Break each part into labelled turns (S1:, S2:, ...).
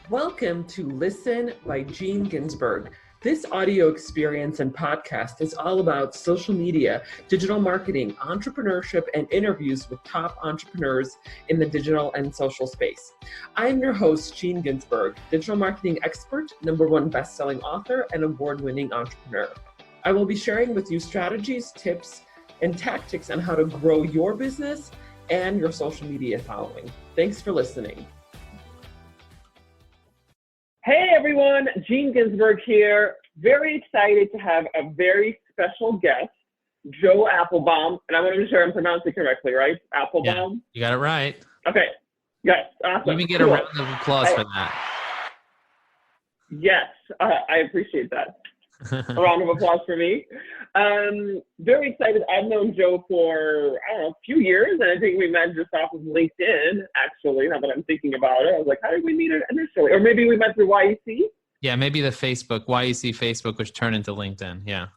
S1: Welcome to Listen by Gene Ginsberg. This audio experience and podcast is all about social media, digital marketing, entrepreneurship, and interviews with top entrepreneurs in the digital and social space. I am your host, Gene Ginsberg, digital marketing expert, #1 best-selling author, and award-winning entrepreneur. I will be sharing with you strategies, tips, and tactics on how to grow your business and your social media following. Thanks for listening. Hey everyone, Gene Ginsberg here. Very excited to have a very special guest, Joe Apfelbaum. And I want to make sure I'm pronouncing it correctly, right? Apfelbaum?
S2: Yeah, you got it right.
S1: Okay. Yes, awesome.
S2: You even get a round of applause for that.
S1: Yes, I appreciate that. A round of applause for me. Very excited. I've known Joe for, a few years, and I think we met just off of LinkedIn, actually, now that I'm thinking about it. I was like, how did we meet initially? Or maybe we met through YEC?
S2: Yeah, maybe the YEC Facebook, which turned into LinkedIn, yeah.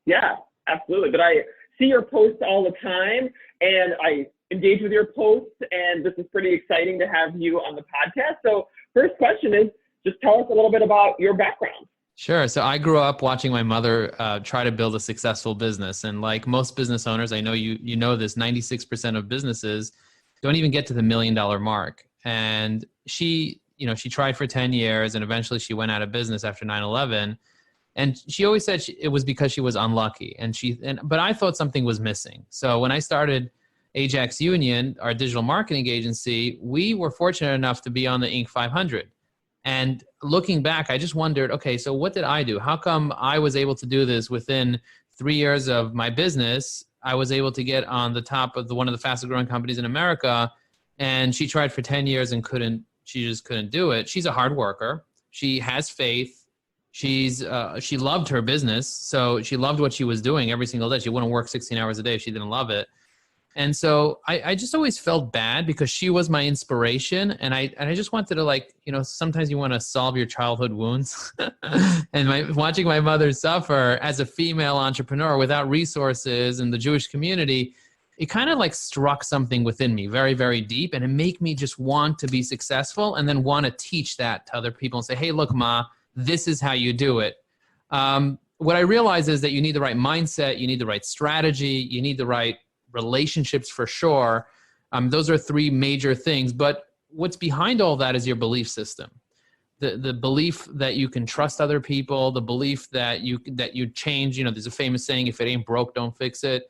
S1: Yeah, absolutely. But I see your posts all the time, and I engage with your posts, and this is pretty exciting to have you on the podcast. So first question is, just tell us a little bit about your background.
S2: Sure. So I grew up watching my mother try to build a successful business. And like most business owners, I know you know this, 96% of businesses don't even get to the $1 million mark. And she tried for 10 years and eventually she went out of business after 9/11. And she always said it was because she was unlucky. But I thought something was missing. So when I started Ajax Union, our digital marketing agency, we were fortunate enough to be on the Inc. 500. And looking back, I just wondered, okay, so what did I do? How come I was able to do this within 3 years of my business? I was able to get on the top of one of the fastest growing companies in America. And she tried for 10 years and she just couldn't do it. She's a hard worker. She has faith. She loved her business. So she loved what she was doing every single day. She wouldn't work 16 hours a day if she didn't love it. And so I just always felt bad because she was my inspiration. And I just wanted to sometimes you want to solve your childhood wounds. And watching my mother suffer as a female entrepreneur without resources in the Jewish community, it kind of struck something within me very, very deep. And it made me just want to be successful and then want to teach that to other people and say, hey, look, Ma, this is how you do it. What I realize is that you need the right mindset. You need the right strategy. You need the right relationships for sure. Those are 3 major things. But what's behind all that is your belief system. The belief that you can trust other people, the belief that you change. There's a famous saying, if it ain't broke, don't fix it.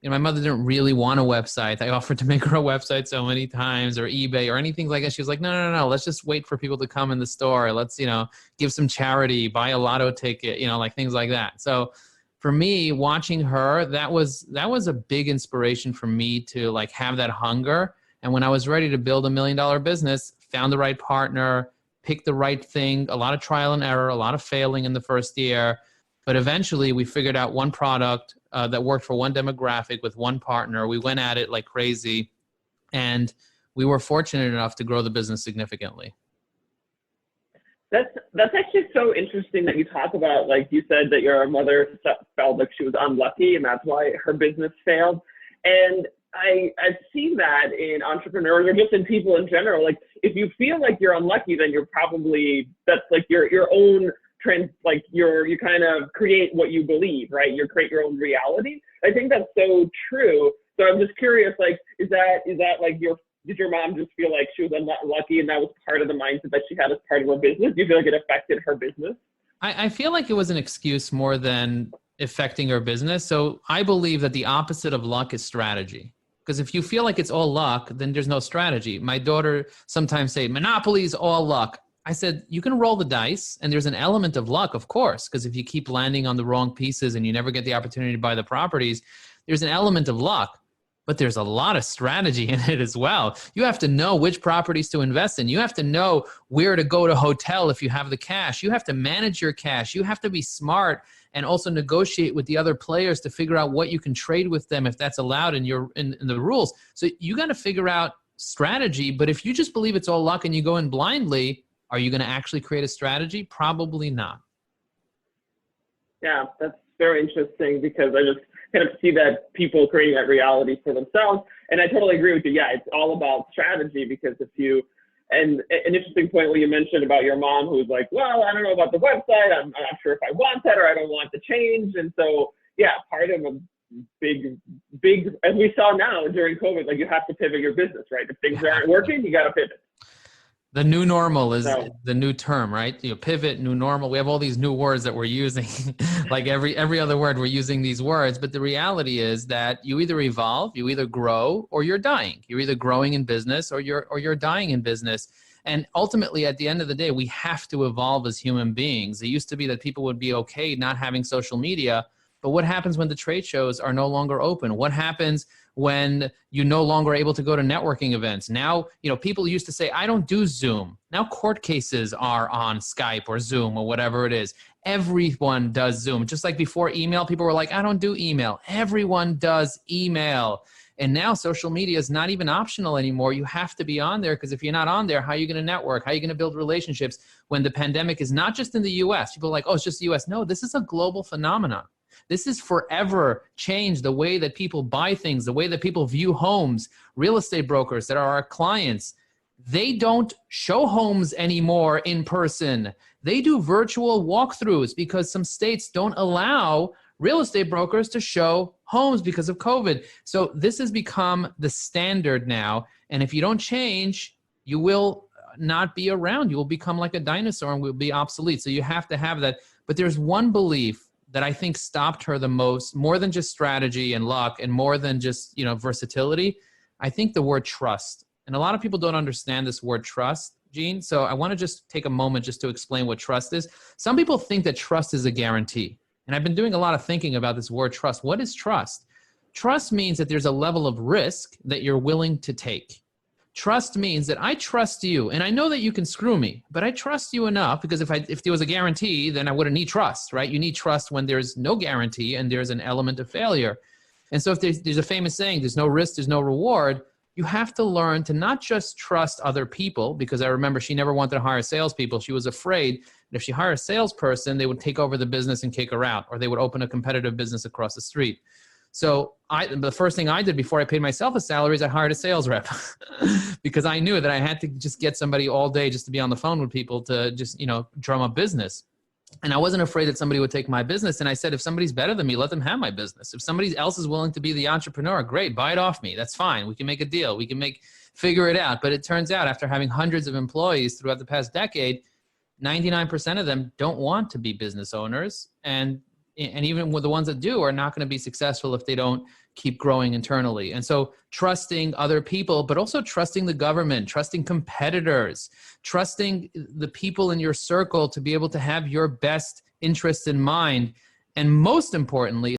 S2: My mother didn't really want a website. I offered to make her a website so many times, or eBay or anything like that. She was like, no. Let's just wait for people to come in the store. Let's, give some charity, buy a lotto ticket, things like that. So for me, watching her, that was a big inspiration for me to have that hunger. And when I was ready to build $1 million business, found the right partner, picked the right thing, a lot of trial and error, a lot of failing in the first year. But eventually we figured out one product that worked for one demographic with one partner. We went at it like crazy. And we were fortunate enough to grow the business significantly.
S1: That's actually so interesting that you talk about, like you said, that your mother felt like she was unlucky and that's why her business failed. And I've seen that in entrepreneurs or just in people in general. Like if you feel like you're unlucky, then you're probably, that's like your own trend, like you kind of create what you believe, right? You create your own reality. I think that's so true. So I'm just curious, like, is that like did your mom just feel like she was unlucky and that was part of the mindset that she had as part of her business? Do you feel like it affected her business?
S2: I feel like it was an excuse more than affecting her business. So I believe that the opposite of luck is strategy. Because if you feel like it's all luck, then there's no strategy. My daughter sometimes say, Monopoly is all luck. I said, you can roll the dice and there's an element of luck, of course, because if you keep landing on the wrong pieces and you never get the opportunity to buy the properties, there's an element of luck. But there's a lot of strategy in it as well. You have to know which properties to invest in. You have to know where to go to hotel if you have the cash. You have to manage your cash. You have to be smart and also negotiate with the other players to figure out what you can trade with them if that's allowed in the rules. So you got to figure out strategy. But if you just believe it's all luck and you go in blindly, are you going to actually create a strategy? Probably not.
S1: Yeah, that's very interesting because I just kind of see that people creating that reality for themselves. And I totally agree with you. Yeah, it's all about strategy because if you And an interesting point where you mentioned about your mom who's like, well, I don't know about the website. I'm not sure if I want that or I don't want to change. And so, yeah, part of a big, as we saw now during COVID, like you have to pivot your business, right? If things aren't working, you got to pivot.
S2: The new normal is the new term, right? You know, pivot, new normal. We have all these new words that we're using. Like every other word, we're using these words. But the reality is that you either evolve, you either grow, or you're dying. You're either growing in business or you're dying in business. And ultimately, at the end of the day, we have to evolve as human beings. It used to be that people would be okay not having social media. But what happens when the trade shows are no longer open? What happens when you're no longer able to go to networking events? Now, you know, people used to say, I don't do Zoom. Now court cases are on Skype or Zoom or whatever it is. Everyone does Zoom. Just like before email, people were like, I don't do email. Everyone does email. And now social media is not even optional anymore. You have to be on there, because if you're not on there, how are you going to network? How are you going to build relationships when the pandemic is not just in the US? People are like, oh, it's just the US. No, this is a global phenomenon. This has forever changed the way that people buy things, the way that people view homes. Real estate brokers that are our clients, they don't show homes anymore in person. They do virtual walkthroughs because some states don't allow real estate brokers to show homes because of COVID. So this has become the standard now. And if you don't change, you will not be around. You will become like a dinosaur and will be obsolete. So you have to have that. But there's one belief that I think stopped her the most, more than just strategy and luck and more than just, you know, versatility. I think the word trust. And a lot of people don't understand this word trust, Gene. So I want to just take a moment just to explain what trust is. Some people think that trust is a guarantee. And I've been doing a lot of thinking about this word trust. What is trust? Trust means that there's a level of risk that you're willing to take. Trust means that I trust you, and I know that you can screw me, but I trust you enough, because if there was a guarantee, then I wouldn't need trust, right? You need trust when there's no guarantee and there's an element of failure. And so if there's a famous saying, there's no risk, there's no reward, you have to learn to not just trust other people, because I remember she never wanted to hire salespeople. She was afraid that if she hired a salesperson, they would take over the business and kick her out, or they would open a competitive business across the street. So the first thing I did before I paid myself a salary is I hired a sales rep because I knew that I had to just get somebody all day just to be on the phone with people to just, you know, drum up business. And I wasn't afraid that somebody would take my business. And I said, if somebody's better than me, let them have my business. If somebody else is willing to be the entrepreneur, great, buy it off me. That's fine. We can make a deal. We can figure it out. But it turns out after having hundreds of employees throughout the past decade, 99% of them don't want to be business owners. And even with the ones that do are not going to be successful if they don't keep growing internally. And so trusting other people, but also trusting the government, trusting competitors, trusting the people in your circle to be able to have your best interests in mind. And most importantly,